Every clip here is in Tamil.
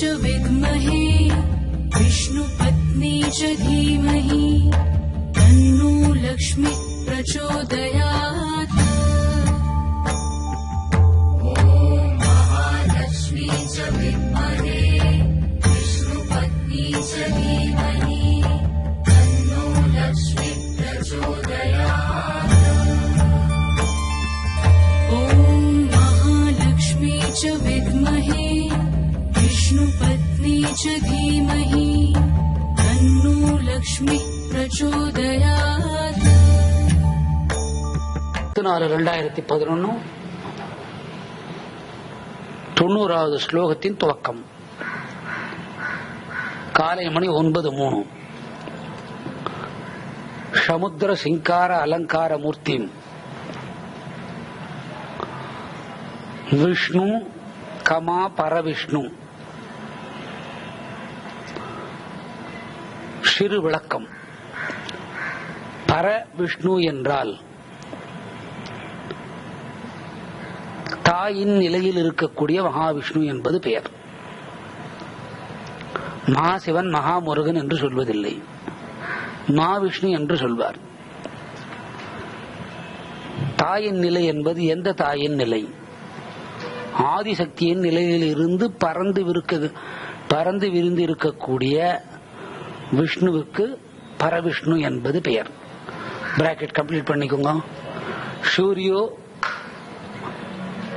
च विद्महे विष्णुपत्नी च धीमहि तन्नो लक्ष्मी प्रचोदयात्। ॐ महालक्ष्मी च विद्महे विष्णुपत्नी च धीमहि तन्नो लक्ष्मी प्रचोदयात्। ॐ महालक्ष्मी च विद्महे विष्णुपत्नी च धीमहि तन्नो लक्ष्मी प्रचोदयात्। 2011 90வது ஸ்லோகத்தின் துவக்கம். காலை மணி 9:03. சமுத்திர சிங்கார அலங்கார மூர்த்திம் விஷ்ணு கமா பரவிஷ்ணு. சிறு விளக்கம். பரவிஷ்ணு என்றால் தாயின் நிலையில் இருக்கக்கூடிய மகாவிஷ்ணு என்பது பெயர். மகாசிவன் மகாமுருகன் என்று சொல்வதில்லை, மகாவிஷ்ணு என்று சொல்வார். தாயின் நிலை என்பது எந்த தாயின் நிலை? ஆதிசக்தியின் நிலையில் இருந்து பறந்து விரிந்து இருக்கக்கூடிய விஷ்ணுவுக்கு பரவிஷ்ணு என்பது பெயர். பிராக்கெட் கம்ப்ளீட் பண்ணிக்கோங்க. சூரியோ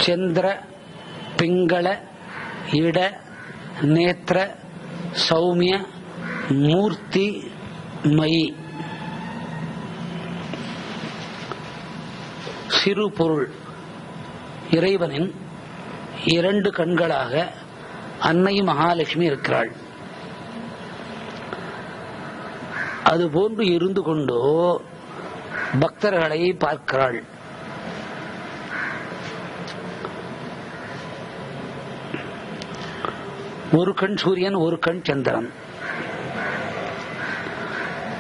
சந்திர பிங்கள இட நேத்திர சௌமிய மூர்த்தி மயி. சிறு பொருள். இறைவனின் 2 கண்களாக அன்னை மகாலட்சுமி இருக்கிறாள். அதுபோன்று இருந்து கொண்டோ பக்தர்களை பார்க்கிறாள். ஒரு கண் சூரியன், ஒரு கண் சந்திரன்.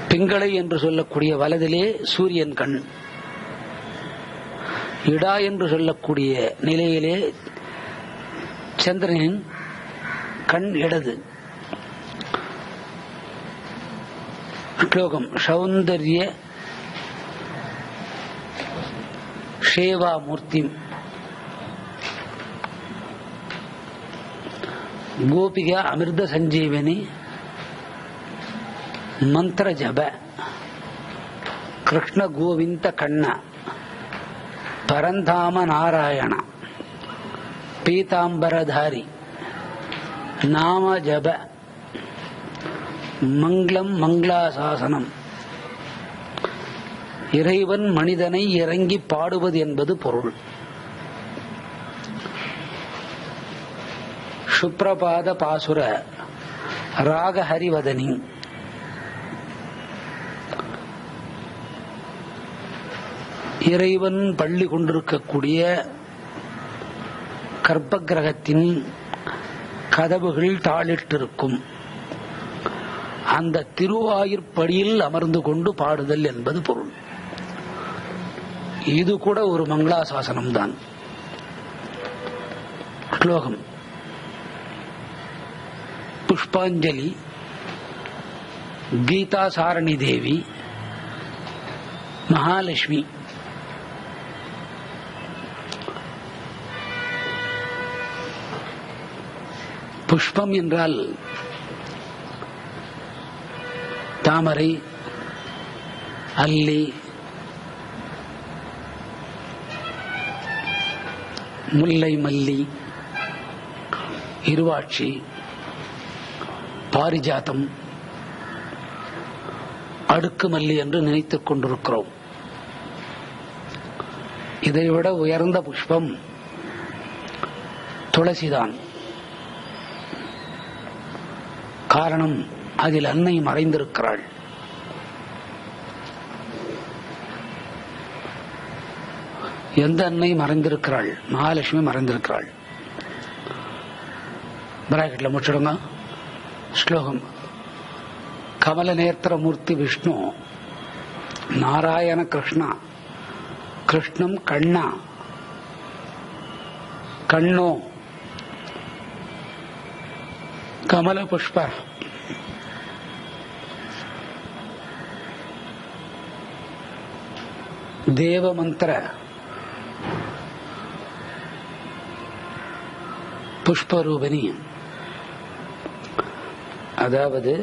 பிங்களை என்று சொல்லக்கூடிய வலதிலே சூரியன் கண், இடா என்று சொல்லக்கூடிய நிலையிலே சந்திரனின் கண் இடது. ஸ்லோகம். சௌந்தர்ய சேவா மூர்த்தி கோபிகா அமிர்த சஞ்சீவனி மந்திர ஜப கிருஷ்ண கோவிந்த கண்ண பரந்தாம நாராயண பீதாம்பரதாரி நாம ஜப மங்களம் மங்களாசாசனம். இறைவன் மனிதனை இறங்கி பாடுவது என்பது பொருள். சுப்ரபாத பாசுர ராகஹரிவதனி. இறைவன் பள்ளி கொண்டிருக்கக்கூடிய கர்ப்ப கிரகத்தின் கதவுகள் தாளிட்டிருக்கும். அந்த திருவாயிற்படியில் அமர்ந்து கொண்டு பாடுதல் என்பது பொருள். இது கூட ஒரு மங்களாசாசனம் தான். ஸ்லோகம். புஷ்பாஞ்சலி கீதா சாரணி தேவி மகாலட்சுமி. புஷ்பம் என்றால் தாமரை, அல்லி, முல்லை, மல்லி, இருவாட்சி, பாரிஜாத்தம், அடுக்கு மல்லி என்று நினைத்துக் கொண்டிருக்கிறோம். இதைவிட உயர்ந்த புஷ்பம் துளசிதான். காரணம், அதில் அன்னை மறைந்திருக்கிறாள். எந்த அன்னை மறைந்திருக்கிறாள்? மகாலட்சுமி மறைந்திருக்கிறாள். பிராக்கெட்ல முடிச்சிடுங்க. ஸ்லோகம். கமல நேத்திரமூர்த்தி விஷ்ணு நாராயண கிருஷ்ணா கிருஷ்ணம் கண்ணா கண்ணோ கமல புஷ்ப தேவ மந்திர புஷ்பரூபணி, அதாவது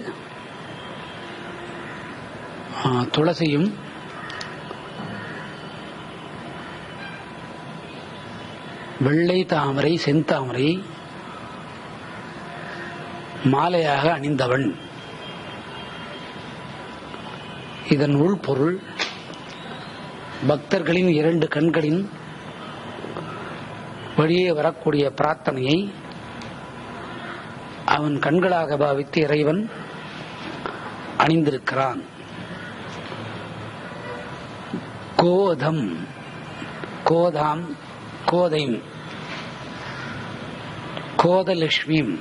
துளசியும் வெள்ளை தாமரை செந்தாமரை மாலையாக அணிந்தவன். இதன் உள்பொருள் பக்தர்களின் 2 கண்களின் வழியே வரக்கூடிய பிரார்த்தனையை அவன் கண்களாக பாவித்து இறைவன் அணிந்திருக்கிறான். கோதம் கோதாம் கோதைம் கோதலட்சுமிம்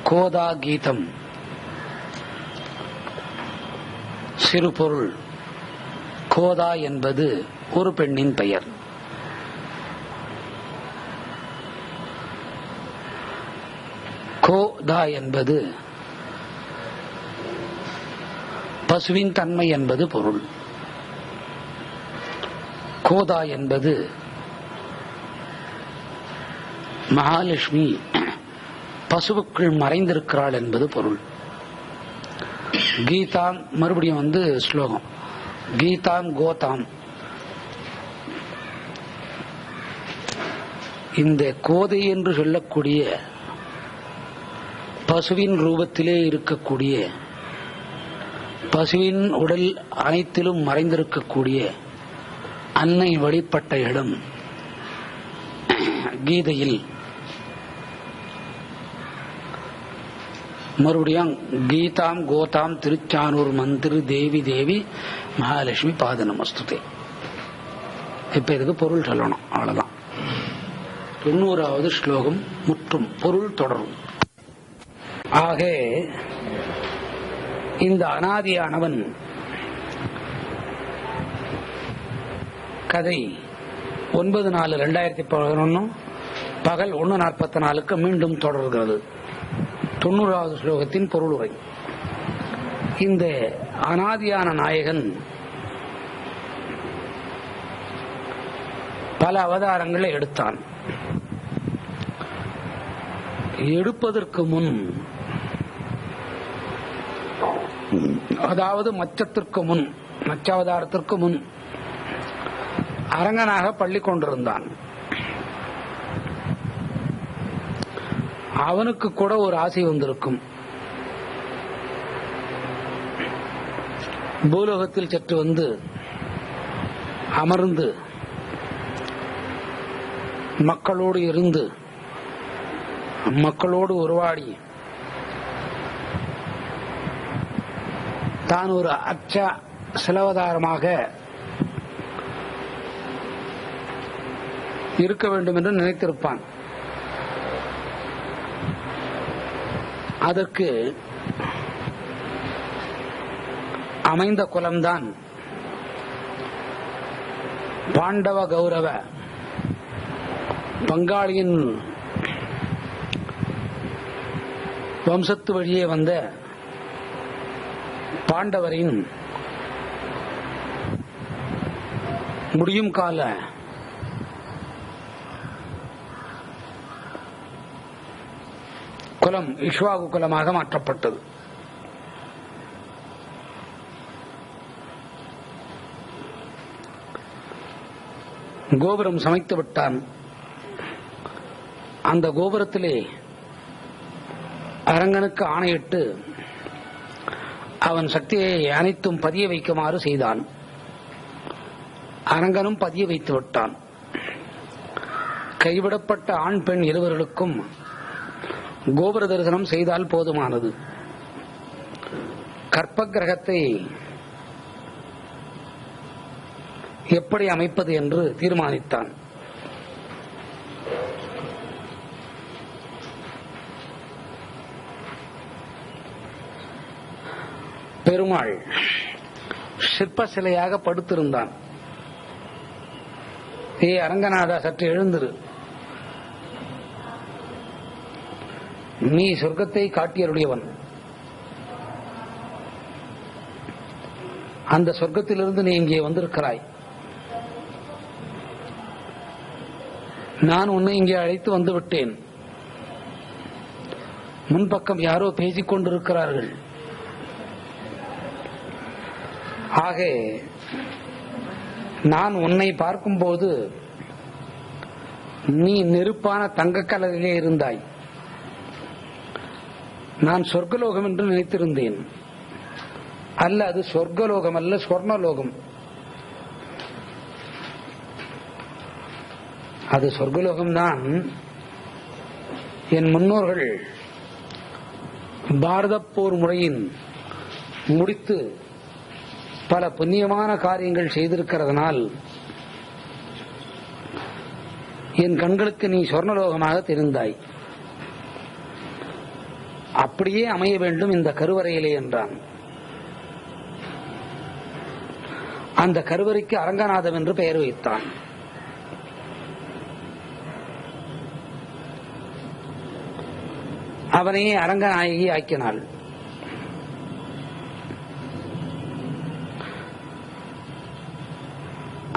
கோதா கீதம். சிறுபொருள் கோதா என்பது ஒரு பெண்ணின் பெயர். கோதா என்பது பசுவின் தன்மை என்பது பொருள். கோதா என்பது மகாலட்சுமி பசுவுக்குள் மறைந்திருக்கிறாள் என்பது பொருள். கீதாம் மறுபடியும் ஸ்லோகம். கீதாம் கோதாம். இந்த கோதை என்று சொல்லக்கூடிய பசுவின் ரூபத்திலே இருக்கக்கூடிய, பசுவின் உடல் அனைத்திலும் மறைந்திருக்கக்கூடிய அன்னை வழிபட்ட இடம் கீதையில். மறுபடியும் கீதாம் கோதாம் திருச்சானூர் மந்திரு தேவி தேவி மகாலட்சுமி பாத நமஸ்துதே. இப்ப இதுக்கு பொருள் சொல்லணும், அவ்வளவுதான். 90வது ஸ்லோகம் முற்றும் பொருள் தொடரும். ஆக இந்த அனாதியானவன் கதை 9/4/2011 பகல் 1:44 மீண்டும் தொடர்கிறது. 90வது ஸ்லோகத்தின் பொருள் உரை. இந்த அனாதியான நாயகன் பல அவதாரங்களை எடுத்தான். எடுப்பதற்கு முன், அதாவது மச்சத்திற்கு முன், மச்சாவதாரத்திற்கு முன் அரங்கனாக பள்ளி கொண்டிருந்தான். அவனுக்கு கூட ஒரு ஆசை வந்திருக்கும். பூலோகத்தில் சற்று அமர்ந்து மக்களோடு இருந்து மக்களோடு உருவாடி தான் ஒரு அச்ச சிலவதாரமாக இருக்க வேண்டும் என்று நினைத்திருப்பான். அதற்கு அமைந்த குலம்தான் பாண்டவ கௌரவ பங்காளியின் வம்சத்து வழியே வந்த பாண்டவரின் முடியும் கால குலம் இக்ஷ்வாகு குலமாக மாற்றப்பட்டது. கோபுரம் சமைத்து விட்டான். அந்த கோபுரத்திலே அரங்கனுக்கு ஆணையிட்டு அவன் சக்தியை அனைத்தும் பதிய வைக்குமாறு செய்தான். அரங்கனும் பதிய வைத்து விட்டான். கைவிடப்பட்ட ஆண் பெண் இருவர்களுக்கும் கோபுர தரிசனம் செய்தால் போதுமானது. கற்ப கிரகத்தை எப்படி அமைப்பது என்று தீர்மானித்தான். பெருமாள் சிற்ப சிலையாக படுத்திருந்தான். அரங்கநாதா சற்று எழுந்திரு, நீ சொர்க்கத்தை காட்டியருடையவன். அந்த சொர்க்கத்திலிருந்து நீ இங்கே வந்திருக்கிறாய். நான் உன்னை இங்கே அழைத்து வந்து விட்டேன். முன்பக்கம் யாரோ பேசிக் கொண்டிருக்கிறார்கள். ஆக நான் உன்னை பார்க்கும்போது நீ நெருப்பான தங்க கலரிலே இருந்தாய். நான் சொர்க்கலோகம் என்று நினைத்திருந்தேன். அல்ல, அது சொர்க்கலோகம் அல்ல, சொர்ணலோகம். அது சொர்க்கலோகம்தான். என் முன்னோர்கள் பாரத போர் முறையின் முடித்து பல புண்ணியமான காரியங்கள் செய்திருக்கிறதுனால் என் கண்களுக்கு நீ சொர்ணலோகமாக தெரிந்தாய். அப்படியே அமைய வேண்டும் இந்த கருவறையிலே என்றான். அந்த கருவறைக்கு அரங்கநாதம் என்று பெயர் வைத்தான். அவனையே அரங்கநாயகி ஆக்கினாள்.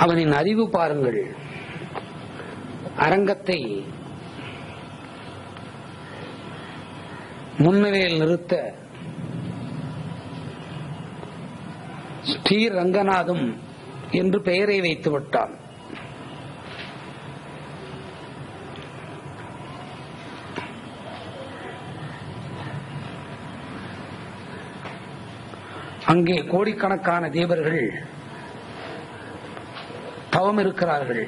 அவனின் அறிவு பாருங்கள். அரங்கத்தை முன்னிலையில் நிறுத்த ஸ்ரீரங்கநாதம் என்று பெயரை வைத்து விட்டான். அங்கே கோடிக்கணக்கான தேவர்கள் தவம் இருக்கிறார்கள்.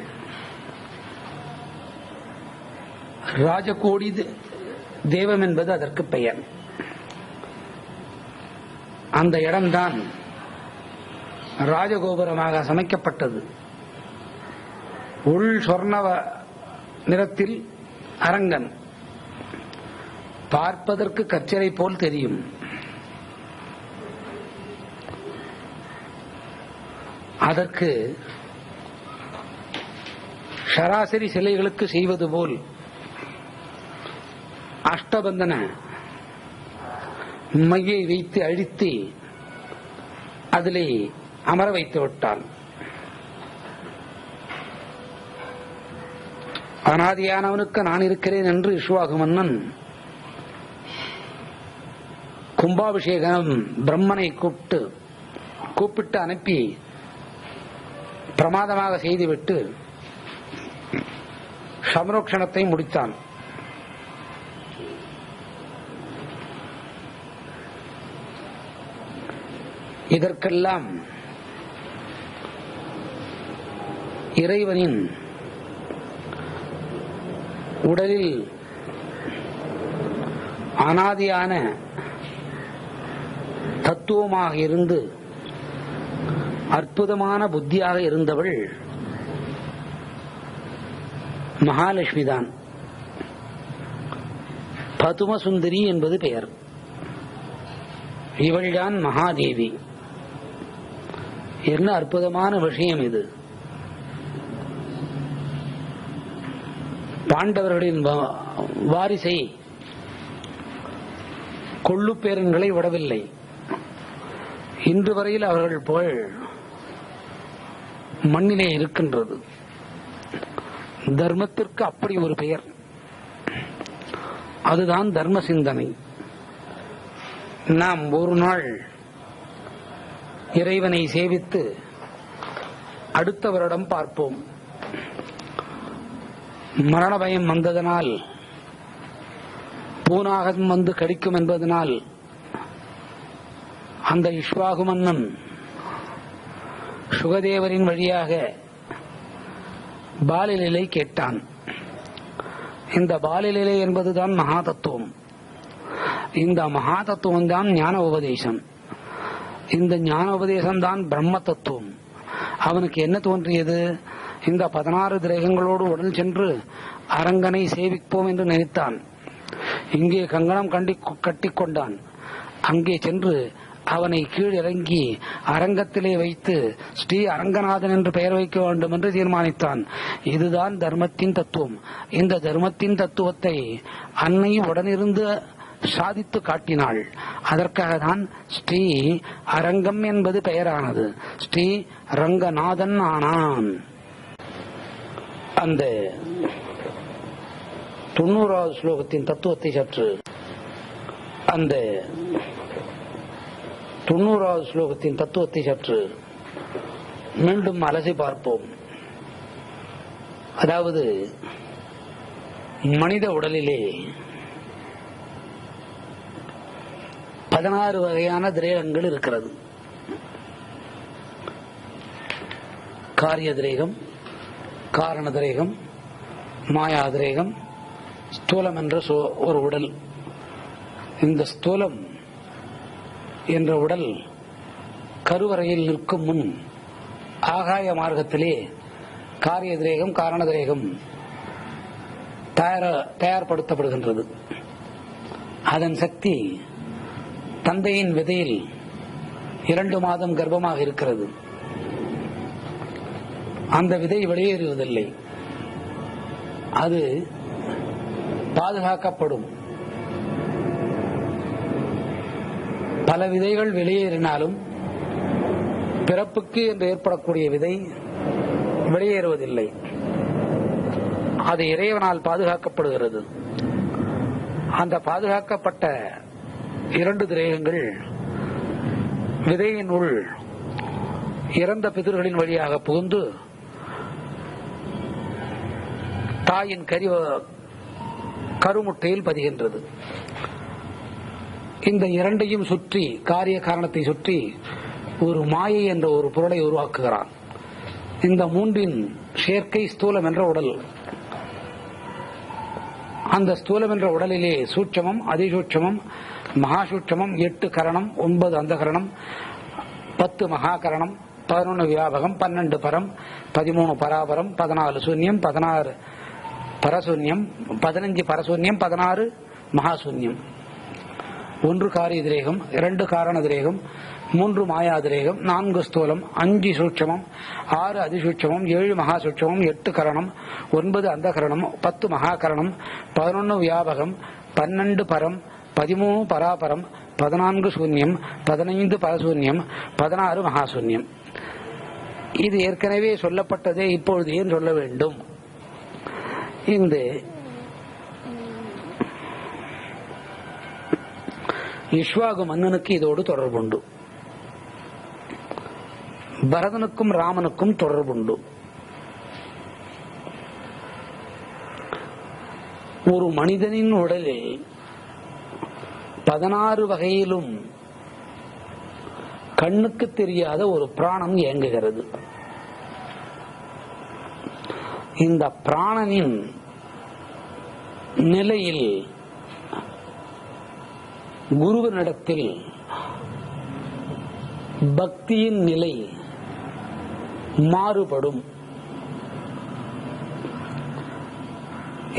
ராஜகோடி தேவம் என்பது அதற்கு பெயர். அந்த இடம்தான் ராஜகோபுரமாக சமைக்கப்பட்டது. உள் சொர்ணவ நிறத்தில் அரங்கன், பார்ப்பதற்கு கச்சரை போல் தெரியும். அதற்கு சராசரி சிலைகளுக்கு செய்வது போல் அஷ்டபந்தன மையை வைத்து அழித்து அதிலே அமர வைத்து விட்டான். அனாதியானவனுக்கு நான் இருக்கிறேன் என்று இஷ்வாகு மன்னன் கும்பாபிஷேகம் பிரம்மனை கூப்பிட்டு அனுப்பி பிரமாதமாக செய்துவிட்டு சம்ரோக்ஷணத்தை முடித்தான். இதற்கெல்லாம் இறைவனின் உடலில் அனாதியான தத்துவமாக இருந்து அற்புதமான புத்தியாக இருந்தவள் மகாலட்சுமிதான். பதுமசுந்தரி என்பது பெயர். இவள்தான் மகாதேவி. என்ன அற்புதமான விஷயம் இது! பாண்டவர்களின் வாரிசை கொள்ளுப்பேரன்களை விடவில்லை. இன்று வரையில் அவர்கள் புகழ் மண்ணிலே இருக்கின்றது. தர்மத்திற்கு அப்படி ஒரு பெயர். அதுதான் தர்ம சிந்தனை. நாம் ஒரு நாள் இறைவனை சேவித்து அடுத்த வருடம் பார்ப்போம். மரண பயம் வந்ததனால், பூனாகம் வந்து கடிக்கும் என்பதனால் அந்த இஷ்வாகு மன்னன் சுகதேவரின் வழியாக பாலிலை கேட்டான். இந்த பாலிலை என்பதுதான் மகா தத்துவம். இந்த மகா தத்துவம் தான் ஞான உபதேசம். இந்த ஞான உபதேசம் தான் பிரம்ம தத்துவம். அவனுக்கு என்ன தோன்றியது? இந்த 16 கிரகங்களோடு உடல் சென்று அரங்கனை சேவிப்போம் என்று நினைத்தான். இங்கே கங்கணம் கட்டிக்கொண்டான். அங்கே சென்று அவனை கீழிறங்கி அரங்கத்திலே வைத்து ஸ்ரீ அரங்கநாதன் என்று பெயர் வைக்க வேண்டும் என்று தீர்மானித்தான். இதுதான் தர்மத்தின் தத்துவம். இந்த தர்மத்தின் தத்துவத்தை அன்னை உடனிருந்து சாதித்து காட்டினாள். அதற்காக தான் ஸ்ரீ அரங்கம் என்பது பெயரானது. ஸ்ரீ ரங்கநாதன் ஆனான். அந்த 90வது ஸ்லோகத்தின் தத்துவத்தை சற்று அந்த 90வது ஸ்லோகத்தின் தத்துவத்தை சற்று மீண்டும் அலசி பார்ப்போம். அதாவது மனித உடலிலே 16 வகையான திரேகங்கள் இருக்கிறது. காரிய திரேகம், காரண திரேகம், மாயா திரேகம், ஸ்தூலம் என்ற ஒரு உடல். இந்த ஸ்தூலம் என்ற உடல் கருவறையில் நிற்கும் முன் ஆகாய மார்க்கத்திலே காரிய திரேகம், காரண திரேகம் தயார்படுத்தப்படுகின்றது. அதன் சக்தி தந்தையின் விதையில் 2 மாதம் கர்ப்பமாக இருக்கிறது. அந்த விதை வெளியேறுவதில்லை, அது பாதுகாக்கப்படும். பல விதைகள் வெளியேறினாலும் பிறப்புக்கு என்று ஏற்படக்கூடிய விதை வெளியேறுவதில்லை. அது இறைவனால் பாதுகாக்கப்படுகிறது. அந்த பாதுகாக்கப்பட்ட 2 திரேகங்கள் விதையின் உள் இறந்த பிதர்களின் வழியாக புகுந்து தாயின் கருமுட்டையில் பதிகின்றது. இந்த 2ஐயும் சுற்றி, காரிய காரணத்தை சுற்றி ஒரு மாயை என்ற ஒரு பொருளை உருவாக்குகிறான். இந்த 3இன் சேர்க்கை ஸ்தூலம் என்ற உடல். அந்த ஸ்தூலம் என்ற உடலிலே சூட்சமம், அதிசூட்சமம், மகாசூட்சமம், 8 கரணம், 9 அந்த கரணம், 10 மகாகரணம், 11 வியாபகம், 12 பரம், 13 பராபரம், 14 சூன்யம், 16 பரசூன்யம், 15 பரசூன்யம், 16 மகாசூன்யம். 1 காரிய திரேகம், 2 காரண திரேகம், 3 மாயா திரேகம், 4 ஸ்தூலம், 5 சூட்சமம், 6 அதிசூட்சமம், 7 மகாசூட்சமம், 8 கரணம், 9 அந்த கரணம், 10 மகாகரணம், 11 வியாபகம், 12 பரம், 13 பராபரம், 14 சூன்யம், 15 பரசூன்யம், 16 மகாசூன்யம். இது ஏற்கனவே சொல்லப்பட்டதே, இப்பொழுது ஏன் சொல்ல வேண்டும்? இந்த இஷ்வாகு மன்னனுக்கு இதோடு தொடர்புண்டு. பரதனுக்கும் ராமனுக்கும் தொடர்புண்டு. ஒரு மனிதனின் உடலில் 16 வகையிலும் கண்ணுக்கு தெரியாத ஒரு பிராணம் இயங்குகிறது. இந்த பிராணனின் நிலையில் குருவனிடத்தில் பக்தியின் நிலை மாறுபடும்.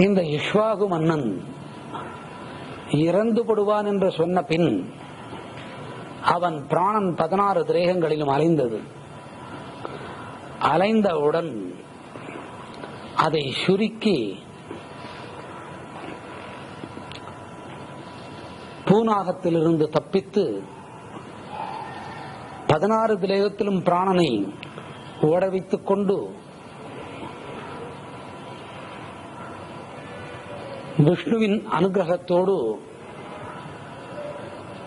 இந்த இஷ்வாகு மன்னன் இறந்துபடுவான் என்று சொன்ன பின் அவன் பிராணன் 16 திரேகங்களிலும் அலைந்தது. அலைந்தவுடன் அதை சுருக்கி பூநாகத்திலிருந்து தப்பித்து 16 திரேகத்திலும் பிராணனை ஓட வைத்துக் கொண்டு விஷ்ணுவின் அனுகிரகத்தோடு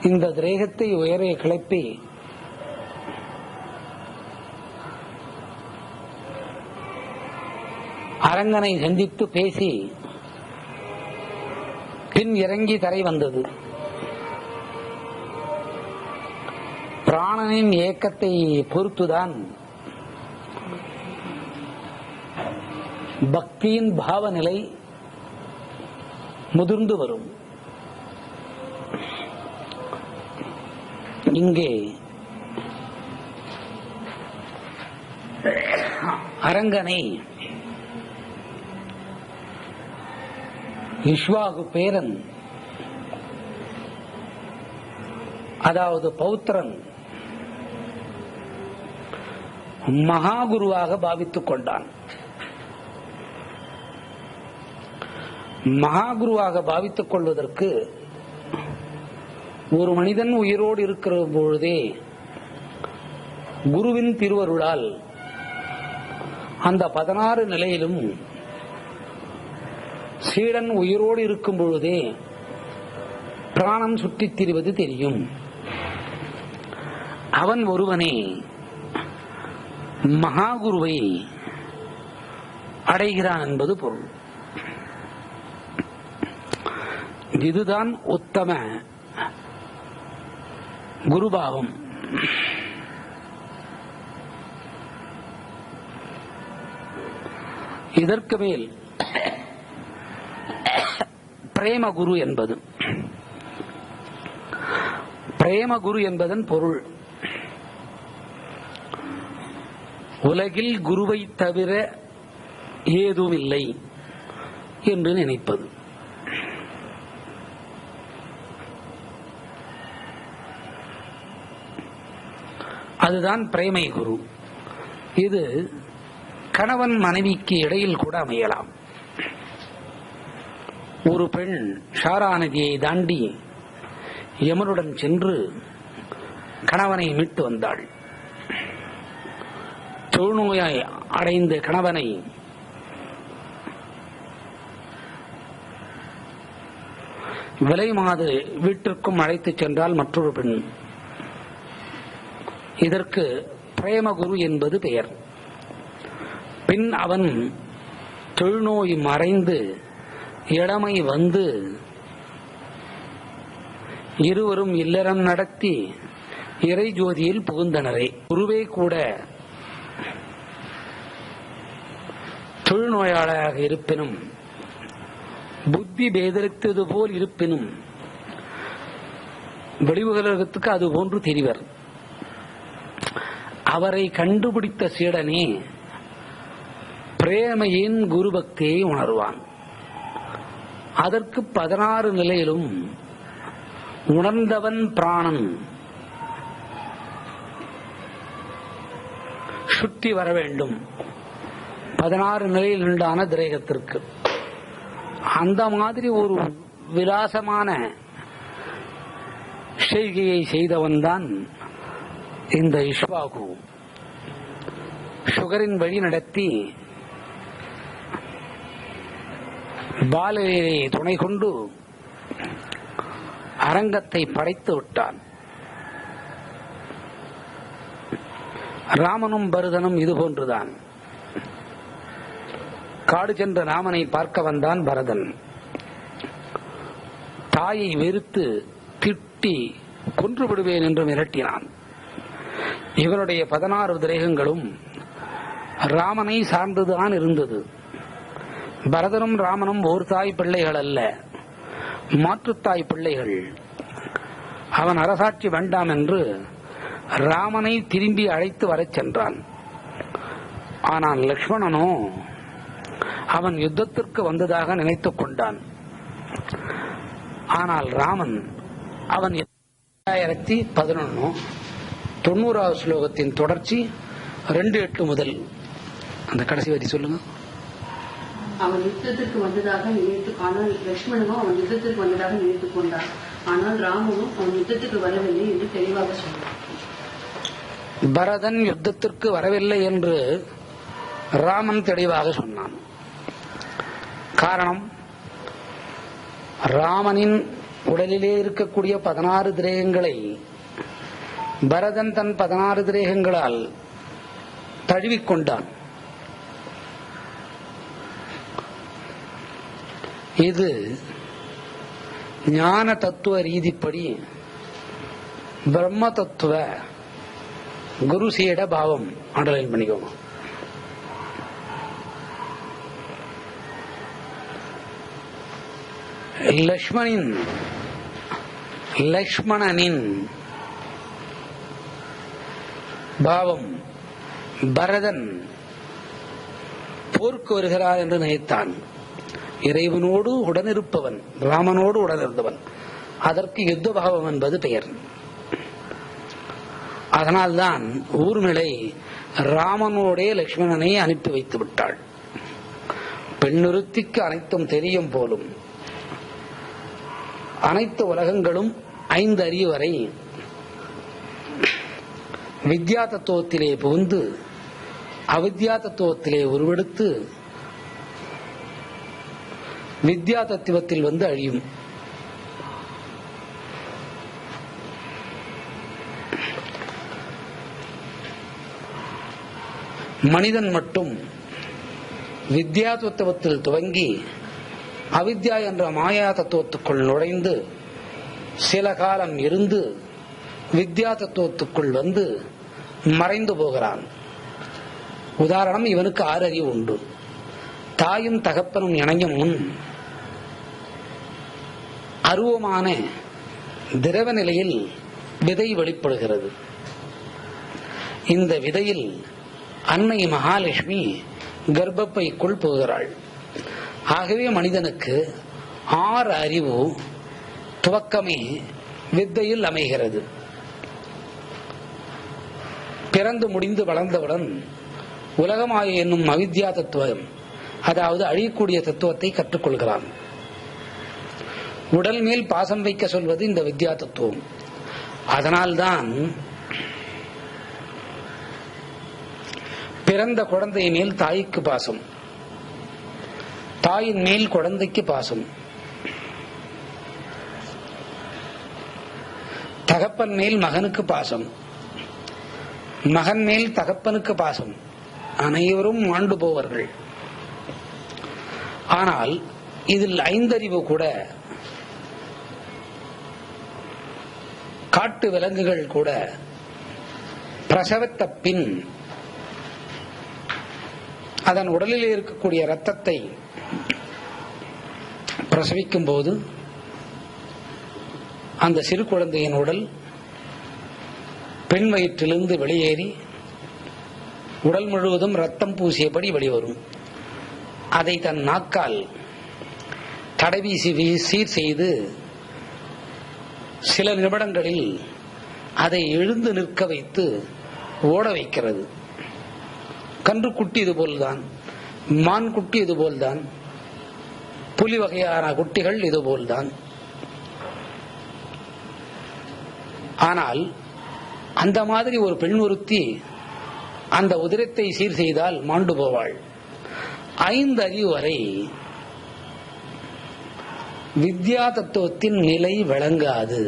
இந்த திரேகத்தை உயரே கிளப்பி அரங்கனை சந்தித்து பேசி பின் இறங்கி தரை வந்தது. பிராணனின் ஏக்கத்தை பொறுத்துதான் பக்தியின் பாவநிலை முதிர்ந்து வரும். இங்கே அரங்கனை இஷ்வாகு பேரன் அதாவது பௌத்திரன் மகாகுருவாக பாவித்துக் கொண்டான். மகாகுருவாக பாவித்துக் கொள்வதற்கு ஒரு மனிதன் உயிரோடு இருக்கிற பொழுதே குருவின் திருவருளால் அந்த 16 நிலையிலும் சீடன் உயிரோடு இருக்கும் பொழுதே பிராணம் சுற்றித் திரிவது தெரியும். அவன் ஒருவனே மகாகுருவை அடைகிறான் என்பது பொருள். இதுதான் உத்தம குருபாவம். இதற்கு மேல் பிரேமகுரு என்பது, பிரேமகுரு என்பதன் பொருள் உலகில் குருவை தவிர ஏதுமில்லை என்று நினைப்பது. அதுதான் பிரேமை குரு. இது கணவன் மனைவிக்கு இடையில் கூட அமையலாம். ஒரு பெண் ஷாரா நதியை தாண்டி யமனுடன் சென்று கணவனை மீட்டு வந்தாள். தொழுநோயாய் அடைந்த கணவனை விலை மாது வீட்டிற்கும் அழைத்துச் சென்றால் மற்றொரு பெண். இதற்கு பிரேமகுரு என்பது பெயர். பின் அவன் தொழுநோய் மறைந்து இளமை வந்து இருவரும் இல்லறம் நடத்தி இறை ஜோதியில் புகுந்தனரே. குருவே கூட தொழுநோயாளராக இருப்பினும், புத்தி பேதலித்தது போல் இருப்பினும் வெளிவுகளுக்கு அது போன்று தெரிவர். அவரை கண்டுபிடித்த சீடனே பிரேமையின் குரு பக்தியை உணர்வான். அதற்கு 16 நிலையிலும் உணர்ந்தவன் பிராணன் சுற்றி வர வேண்டும். 16 நிலையில் உண்டான திரேகத்திற்கு அந்த மாதிரி ஒரு விலாசமான செய்கையை செய்தவன்தான் இந்த இஷ்வாகு. சுகரின் வழி நடத்தி பாலரை துணை கொண்டு அரங்கத்தை படைத்து விட்டான். ராமனும் பரதனும் இதுபோன்றுதான். காடு சென்ற ராமனை பார்க்க வந்தான் பரதன். தாயை வெறுத்து திட்டி கொன்று விடுவேன் என்று மிரட்டினான். இவனுடைய 16 திரேகங்களும் ராமனை சார்ந்துதான் இருந்தது. பரதனும் ராமனும் ஒரு தாய் பிள்ளைகள் அல்ல, மாற்றுத்தாய் பிள்ளைகள். அவன் அரசாட்சி வேண்டாம் என்று ராமனை திரும்பி அழைத்து வரச் சென்றான். ஆனால் லக்ஷ்மணனோ அவன் யுத்தத்திற்கு வந்ததாக நினைத்துக் கொண்டான். ஆனால் ராமன் அவன் 2011 90வது ஸ்லோகத்தின் தொடர்ச்சி 2:8 முதல் அந்த கடைசி வரி சொல்லுங்க. அவன் யுத்தத்திற்கு வந்ததாக நினைத்து, ஆனால் லட்சுமணனும் அவன் யுத்தத்திற்கு வந்ததாக நினைத்துக் கொண்டான். ஆனால் ராமனும் அவன் யுத்தத்துக்கு வரவில்லை என்று தெளிவாக சொன்னான். பரதன் யுத்தத்திற்கு வரவில்லை என்று ராமன் தெளிவாக சொன்னான். காரணம், ராமனின் உடலிலே இருக்கக்கூடிய 16 திரேகங்களை பரதன் தன் 16 திரேகங்களால் தழுவிக்கொண்டான். இது ஞான தத்துவ ரீதிப்படி பிரம்ம தத்துவ குரு சீட பாவம் அண்டர்லைன் பண்ணிக்கோங்க. லக்ஷ்மணனின் பாவம் பரதன் போருக்கு வருகிறார் என்று நினைத்தான். இறைவனோடு உடனிருப்பவன், ராமனோடு உடனிருந்தவன். அதற்கு யுத்த பாவம் என்பது பெயர். அதனால்தான் ஊர்மிளை ராமனோடே லட்சுமணனை அனுப்பி வைத்து விட்டாள். பெண்ணுறுத்திக்கு அனைத்தும் தெரியும் போலும். அனைத்து உலகங்களும் 5 அறிவு வரை வித்யா தத்துவத்திலே புகுந்து அவித்யா தத்துவத்திலே உருவெடுத்து வித்யா தத்துவத்தில் வந்து அழியும். மனிதன் மட்டும் வித்யா தத்துவத்தில் துவங்கி அவித்யா என்ற மாயா தத்துவத்துக்குள் நுழைந்து சில காலம் இருந்து வித்யா தத்துவத்துக்குள் வந்து மறைந்து போகிறான். உதாரணம், இவனுக்கு 6 அறிவு உண்டு. தாயும் தகப்பனும் இணையும் முன் அருவமான திரவ நிலையில் விதை வெளிப்படுகிறது. இந்த விதையில் அன்னை மகாலட்சுமி கர்ப்பப்பைக்குள் போகிறாள். ஆகவே மனிதனுக்கு 6 அறிவு துவக்கமே வித்தையில் அமைகிறது. பிறந்து முடிந்து வளர்ந்தவுடன் உலகமாய என்னும் அவித்யா தத்துவம், அதாவது அழியக்கூடிய தத்துவத்தை கற்றுக்கொள்கிறான். உடல் மேல் பாசம் வைக்க சொல்வது இந்த வித்யா தத்துவம். அதனால்தான் பிறந்த குழந்தை மேல் தாய்க்கு பாசம், தாயின் மேல் குழந்தைக்கு பாசம், தகப்பன் மேல் மகனுக்கு பாசம், மகன் மேல் தகப்பனுக்கு பாசம். அனைவரும் ஆண்டு போவார்கள். ஆனால் இதில் 5 அறிவு கூட, காட்டு விலங்குகள் கூட பிரசவத்த பின் அதன் உடலில் இருக்கக்கூடிய இரத்தத்தை பிரசவிக்கும் போது அந்த சிறு குழந்தையின் உடல் பெண் வயிற்றிலிருந்து வெளியேறி உடல் முழுவதும் ரத்தம் பூசியபடி வெளிவரும். அதை தன் நாக்கால் தடவி சீர் செய்து சில நிமிடங்களில் அதை எழுந்து நிற்க வைத்து ஓட வைக்கிறது. கன்று குட்டி இதுபோல்தான், மான் குட்டி இதுபோல்தான், புலி வகையான குட்டிகள் இதுபோல்தான். ஆனால் அந்த மாதிரி ஒரு பெண் ஒருத்தி அந்த உதிரத்தை சீர் செய்தால் மாண்டு போவாள். 5 அறிவு வரை வித்யா தத்துவத்தின் நிலை விளங்காது.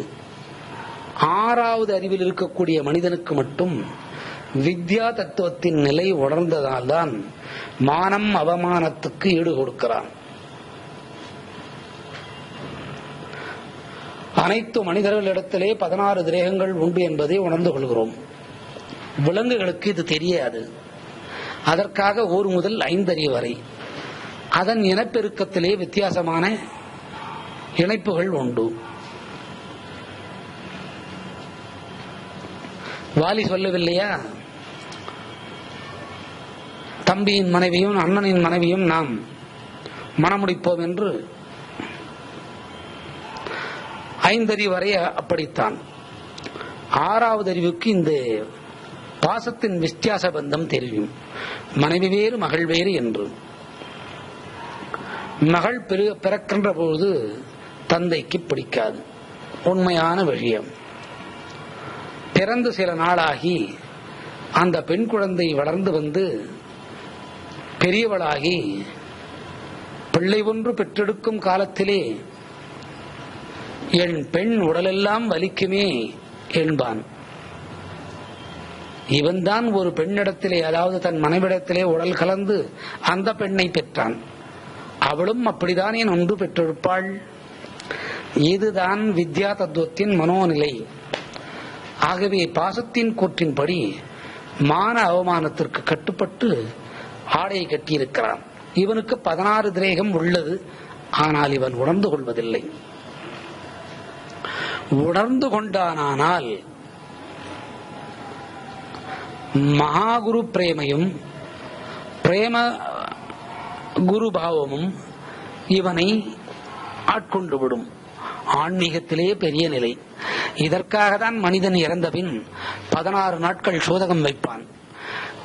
6வது அறிவில் இருக்கக்கூடிய மனிதனுக்கு மட்டும் வித்யா தத்துவத்தின் நிலை உணர்ந்ததால் தான் மானம் அவமானத்துக்கு ஈடு கொடுக்கிறான். அனைத்து மனிதர்களிடத்திலே 16 திரேகங்கள் உண்டு என்பதை உணர்ந்து கொள்கிறோம். விலங்குகளுக்கு இது தெரியாது. அதற்காக 1 முதல் 5 அறிவு வரை அதன் இனப்பெருக்கத்திலே வித்தியாசமான இணைப்புகள் உண்டு. வாலி சொல்லவில்லையா, தம்பியின் மனைவியும் அண்ணனின் மனைவியும் நாம் மணமுடிப்போம் என்று? 5 அறிவு வரை அப்படித்தான். 6வது அறிவுக்கு இந்த பாசத்தின் வித்தியாச பந்தம் தெரியும். மனைவி வேறு மகள் வேறு என்று. மகள் பிறக்கின்ற பொழுது தந்தைக்கு பிடிக்காது, உண்மையான விஷயம். பிறந்து சில நாளாகி அந்த பெண் குழந்தை வளர்ந்து வந்து பெரியவளாகி பிள்ளை ஒன்று பெற்றெடுக்கும் காலத்திலே என் பெண் உடலெல்லாம் வலிக்குமே என்பான். இவன்தான் ஒரு பெண்ணிடத்திலே, அதாவது தன் மனைவிடத்திலே உடல் கலந்து அந்த பெண்ணை பெற்றான். அவளும் அப்படித்தான் என் ஒன்று பெற்றிருப்பாள். இதுதான் வித்யா தத்துவத்தின் மனோநிலை. ஆகவே பாசத்தின் கூற்றின்படி மான அவமானத்திற்கு கட்டுப்பட்டு ஆடை கட்டியிருக்கிறான். இவனுக்கு 16 திரேகம் உள்ளது. ஆனால் இவன் உணர்ந்து கொள்வதில்லை. உணர்ந்து கொண்டானால் மகாகுரு பிரேமையும் பிரேம குரு பாவமும் இவனை ஆட்கொண்டு விடும். ஆன்மீகத்திலே பெரிய நிலை. இதற்காக தான் மனிதன் இறந்த பின் 16 நாட்கள் சோதகம் வைப்பான்.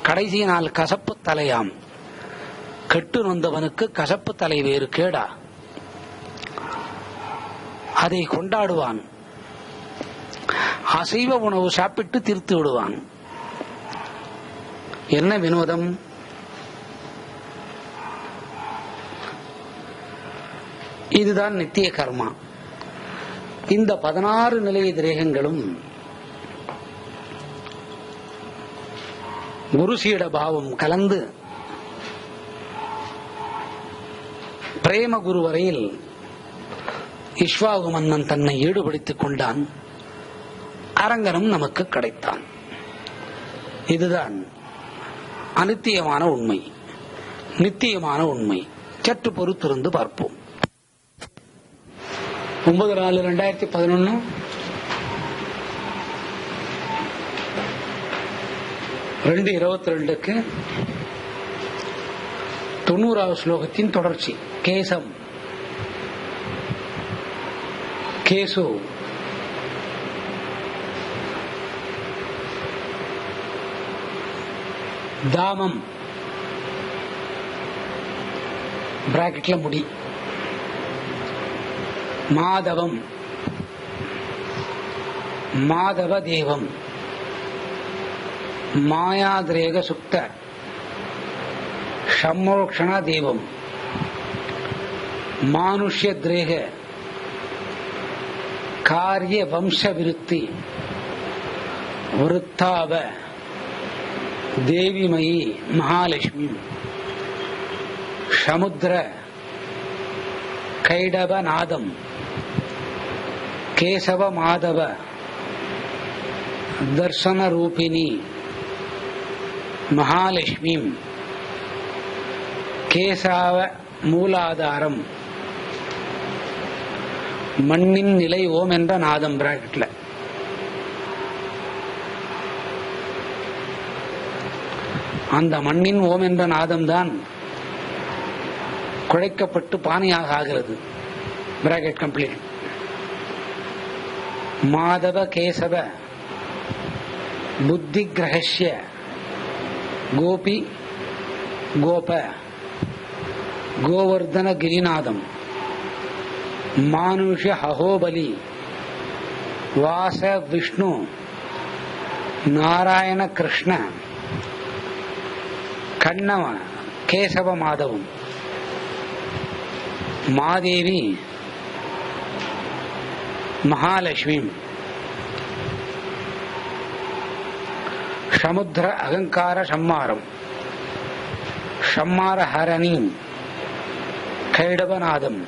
கடைசி நாள் கசப்பு தலையாம். கெட்டு நொந்தவனுக்கு கசப்பு தலை வேறு கேடா, அதை கொண்டாடுவான். அசைவ உணவு சாப்பிட்டு தீர்த்து விடுவான். என்ன வினோதம்! இதுதான் நித்திய கர்மா. இந்த 16 நிலைய திரேகங்களும் குருசீட பாவம் கலந்து பிரேம குரு வரையில் இஷ்வாகு மன்னன் தன்னை ஈடுபடுத்திக் கொண்டான். அரங்கனும் நமக்கு கிடைத்தான். இதுதான் அனித்தியமான உண்மை, நித்தியமான உண்மை. சற்று பொறுத்திருந்து பார்ப்போம். 9/4/2011 2:22 90வது ஸ்லோகத்தின் தொடர்ச்சி. கேசம் கேசு தாமம் பிராக்கெட்ல முடி, மாதவம் மாதவ தேவம், மாயாதிரேக சுக்த சம்மோக்ஷண தேவம், மானுஷ்ய திரேக காரிய வம்ச விருத்தி விருத்தாவ தேவிமயி மகாலட்சுமி, சமுத்திர கைடவநாதம் கேசவ மாதவ தர்சன ரூபிணி மகாலட்சுமி, கேசவ மூலாதாரம், மண்ணின் நிலை ஓம் என்ற நாதம் பிராக்கெட்ல. அந்த மண்ணின் ஓம் என்ற நாதம் தான் குழைக்கப்பட்டு பானையாக ஆகிறது. Bracket complete. மாதவ கேசவ புத்தி கிரகஸ்ய கோபி கோப கோவர்தன கிரிநாதம், மானுஷ ஹஹோபலி வாச விஷ்ணு நாராயண கிருஷ்ண கண்ணவ கேசவ மாதவம், மாதேவி மகாலட்சுமி, சமுத்திர அகங்கார சம்மாரம், சம்மார ஹரணி கைடவநாதம்,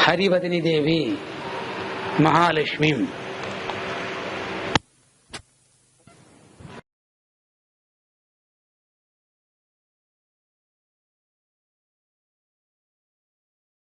ஹரிவதினி தேவி மகாலட்சுமி,